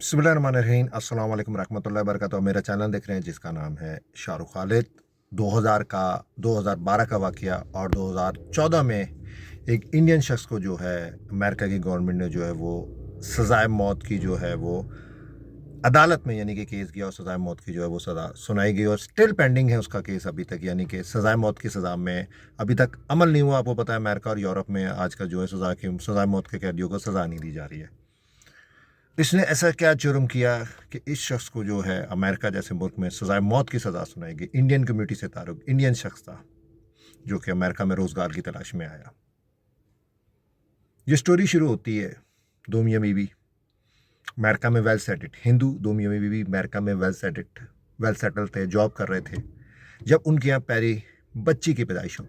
बिस्मिल्लाहिर्रहमानिर्रहीम अस्सलाम वालेकुम रहमतुल्लाहि वबरकातुहू। मेरा चैनल देख रहे हैं जिसका नाम है शाहरुख खालिद। 2000 का 2012 का वाक़या और 2014 में एक इंडियन शख्स को जो है अमेरिका की गवर्नमेंट ने जो है वो सज़ाए मौत की जो है वो अदालत में यानी कि केस किया और सज़ाए मौत की जो है वो सज़ा सुनाई गई और स्टिल पेंडिंग है उसका केस अभी तक। यानी कि सज़ाए मौत की सज़ा में अभी तक अमल नहीं हुआ। आपको पता है अमेरिका और यूरोप में आज का जो है सज़ाए मौत के कैदियों को सज़ा नहीं दी जा रही है। इसने ऐसा क्या जुर्म किया कि इस शख्स को जो है अमेरिका जैसे मुल्क में सज़ाए मौत की सज़ा सुनाई गई। इंडियन कम्युनिटी से ताल्लुक इंडियन शख्स था जो कि अमेरिका में रोज़गार की तलाश में आया। ये स्टोरी शुरू होती है दो मियाँ बीवी अमेरिका में वेल सेटल्ड हिंदू। दो मियाँ बीवी अमेरिका में वेल सेटल्ड थे, जॉब कर रहे थे। जब उनके यहाँ पहली बच्ची की पैदाइश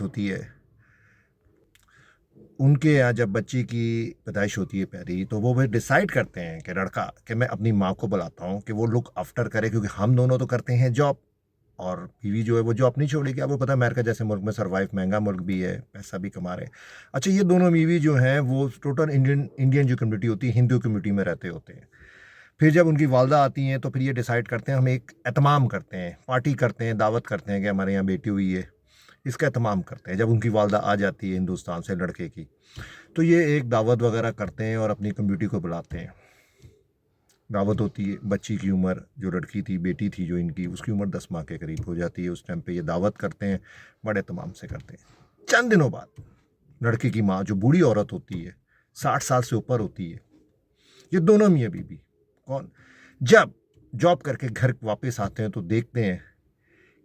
होती है उनके यहाँ जब बच्ची की पैदाइश होती है पहली, तो वो डिसाइड करते हैं कि लड़का कि मैं अपनी माँ को बुलाता हूँ कि वो लुक आफ्टर करे, क्योंकि हम दोनों तो करते हैं जॉब और बीवी जो है वो जॉब नहीं छोड़ेगी। आपको पता है अमेरिका जैसे मुल्क में सर्वाइव, महंगा मुल्क भी है, पैसा भी कमा रहे हैं। अच्छा, ये दोनों बीवी जो हैं वो टोटल इंडियन जो कम्युनिटी होती है हिंदू कम्युनिटी में रहते होते हैं। फिर जब उनकी वालदा आती हैं तो फिर ये डिसाइड करते हैं हम एक एहतमाम करते हैं, पार्टी करते हैं, दावत करते हैं कि हमारे यहाँ बेटी हुई है, इसका एहतमाम करते हैं। जब उनकी वालदा आ जाती है हिंदुस्तान से लड़के की, तो ये एक दावत वगैरह करते हैं और अपनी कम्युनिटी को बुलाते हैं। दावत होती है, बच्ची की उम्र जो लड़की थी, बेटी थी जो इनकी, उसकी उम्र 10 माह के करीब हो जाती है। उस टाइम पे ये दावत करते हैं, बड़े तमाम से करते हैं। चंद दिनों बाद लड़के की माँ जो बूढ़ी औरत होती है, 60 साल से ऊपर होती है, ये दोनों मियाँ बीबी कौन जब जॉब करके घर वापस आते हैं तो देखते हैं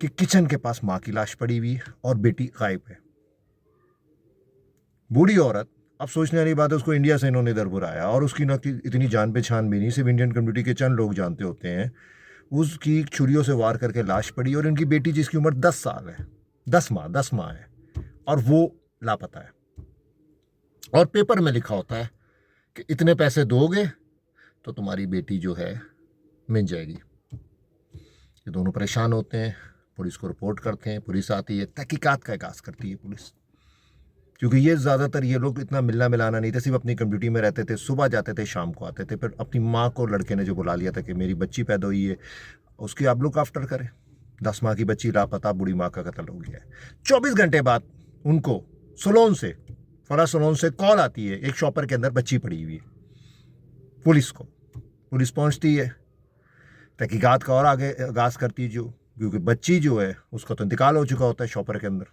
कि किचन के पास माँ की लाश पड़ी हुई है और बेटी गायब है। बूढ़ी औरत, अब सोचने वाली बात है, उसको इंडिया से इन्होंने इधर बुलाया और उसकी ना कि इतनी जान पहचान भी नहीं, सिर्फ इंडियन कम्युनिटी के चंद लोग जानते होते हैं। उसकी छुरियों से वार करके लाश पड़ी और इनकी बेटी जिसकी उम्र 10 साल है, 10 माह है, और वो लापता है। और पेपर में लिखा होता है कि इतने पैसे दोगे तो तुम्हारी बेटी जो है मिल जाएगी। ये दोनों परेशान होते हैं, पुलिस को रिपोर्ट करते हैं, पुलिस आती है, तहकीकात का आगाज़ करती है पुलिस, क्योंकि ये ज़्यादातर ये लोग इतना मिलना मिलाना नहीं थे, सिर्फ अपनी कम्युनिटी में रहते थे, सुबह जाते थे शाम को आते थे। फिर अपनी माँ को लड़के ने जो बुला लिया था कि मेरी बच्ची पैदा हुई है, उसकी आप लुक आफ्टर करें। 10 माह की बच्ची लापता, बूढ़ी माँ का कत्ल हो गया है। 24 घंटे बाद उनको फरा सलोन से कॉल आती है, एक शॉपर के अंदर बच्ची पड़ी हुई है। पुलिस पहुंचती है, तहकीकात का और आगे आगाज़ करती है, जो क्योंकि बच्ची जो है उसका तो इंतकाल हो चुका होता है शॉपर के अंदर।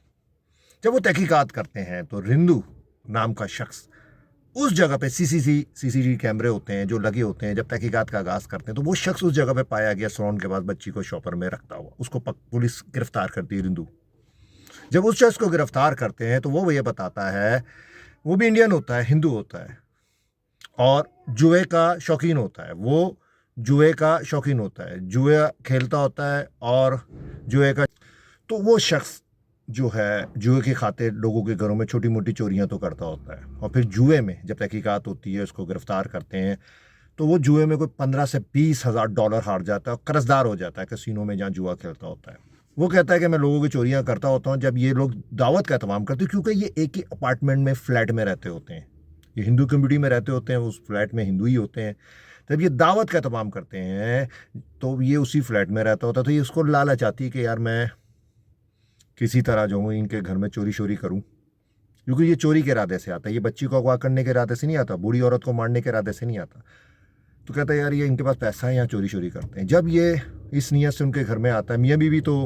जब वो तहकीकात करते हैं तो रिंदू नाम का शख्स उस जगह पे सीसीटीवी कैमरे होते हैं जो लगे होते हैं, जब तहकीकात का आगाज़ करते हैं तो वो शख्स उस जगह पे पाया गया सलोन के बाद बच्ची को शॉपर में रखता हुआ। उसको पुलिस गिरफ्तार करती है रिंदू। जब उस शख्स को गिरफ्तार करते हैं तो वो ये बताता है, वो भी इंडियन होता है, हिंदू होता है और जुए का शौकीन होता है। जुआ खेलता होता है और जुए का, तो वो शख्स जो है जुए की खातिर लोगों के घरों में छोटी मोटी चोरियां तो करता होता है। और फिर जुए में जब तहकीकात होती है, उसको गिरफ्तार करते हैं, तो वो जुए में कोई 15 से 20 हज़ार डॉलर हार जाता है और कर्जदार हो जाता है कैसीनो में जहाँ जुआ खेलता होता है। वो कहता है कि मैं लोगों की चोरियां करता होता हूँ जब ये लोग दावत का एहतमाम करते हैं, क्योंकि ये एक ही अपार्टमेंट में फ्लैट में रहते होते हैं, ये हिंदू कम्युनिटी में रहते होते हैं, उस फ्लैट में हिंदू ही होते हैं। जब ये दावत का एहतमाम करते हैं तो ये उसी फ्लैट में रहता होता है, तो ये उसको लालच आती है कि यार मैं किसी तरह जो हूँ इनके घर में चोरी शोरी करूँ, क्योंकि ये चोरी के इरादे से आता है, ये बच्ची को अगवा करने के इरादे से नहीं आता, बूढ़ी औरत को मारने के इरादे से नहीं आता। तो कहता है यार ये इनके पास पैसा है, यहाँ चोरी शोरी करते हैं। जब ये इस नीयत से उनके घर में आता है, मियाँ बीवी तो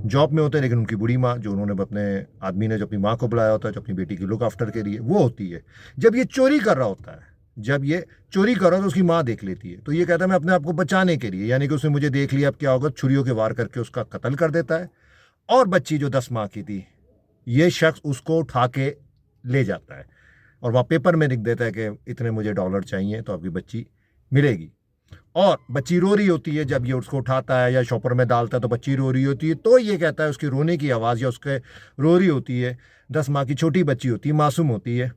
जॉब में होते हैं, लेकिन उनकी बूढ़ी माँ जो उन्होंने अपने आदमी ने जो अपनी माँ को बुलाया होता है, जो अपनी बेटी की लुक आफ्टर के लिए, वो होती है। जब ये चोरी कर रहा होता है, तो उसकी माँ देख लेती है, तो ये कहता है मैं अपने आप को बचाने के लिए, यानी कि उसने मुझे देख लिया, अब क्या होगा, छुरियों के वार करके उसका कत्ल कर देता है। और बच्ची जो 10 माह की थी, ये शख्स उसको उठा के ले जाता है और वहाँ पेपर में लिख देता है कि इतने मुझे डॉलर चाहिए तो आपकी बच्ची मिलेगी। और बच्ची रो रही होती है, जब ये उसको उठाता है या शॉपर में डालता है तो बच्ची रो रही होती है, तो ये कहता है उसकी रोने की आवाज़ या उसके रो रही होती है, 10 माह की छोटी बच्ची होती है, मासूम होती है,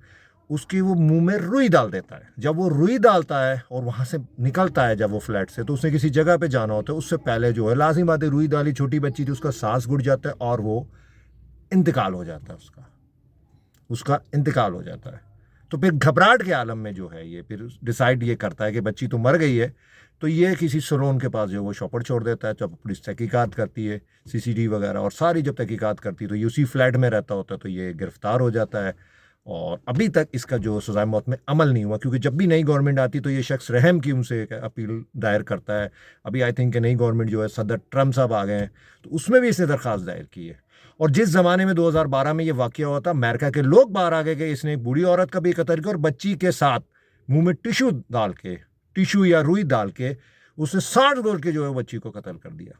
उसकी वो मुंह में रुई डाल देता है। जब वो रुई डालता है और वहाँ से निकलता है जब वो फ्लैट से, तो उसने किसी जगह पे जाना होता है, उससे पहले जो है लाजिम बात है, रुई डाली छोटी बच्ची थी, उसका सांस घुट जाता है और वो इंतकाल हो जाता है, उसका इंतकाल हो जाता है। तो फिर घबराहट के आलम में जो है ये फिर डिसाइड ये करता है कि बच्ची तो मर गई है, तो ये किसी सलोन के पास जो वो शॉपर छोड़ देता है। जब पुलिस तहकीकात करती है, सीसीटीवी वगैरह और सारी जब तहकीकात करती है, तो ये उसी फ्लैट में रहता होता है, तो ये गिरफ्तार हो जाता है। और अभी तक इसका जो सज़ाए मौत में अमल नहीं हुआ, क्योंकि जब भी नई गवर्नमेंट आती तो ये शख्स रहम की उनसे एक अपील दायर करता है। अभी आई थिंक नई गवर्नमेंट जो है, सदर ट्रम्प साहब आ गए हैं, तो उसमें भी इसने दरख्वास्त दायर की है। और जिस ज़माने में 2012 में ये वाक़या हुआ था, अमेरिका के लोग बाहर आ गए कि इसने एक बूढ़ी औरत का भी कत्ल किया और बच्ची के साथ मुंह में टिशू या रुई डाल के उसने 60 गोल के जो है बच्ची को कत्ल कर दिया।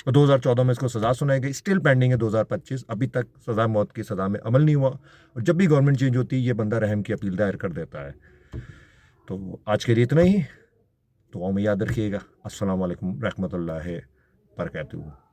और 2014 में इसको सज़ा सुनाई गई, स्टिल पेंडिंग है 2025, अभी तक सज़ा मौत की सज़ा में अमल नहीं हुआ। और जब भी गवर्नमेंट चेंज होती है ये बंदा रहम की अपील दायर कर देता है। तो आज के लिए इतना ही, दुआ में याद रखिएगा। अस्सलाम वालेकुम रहमतुल्लाहि बरकातहू।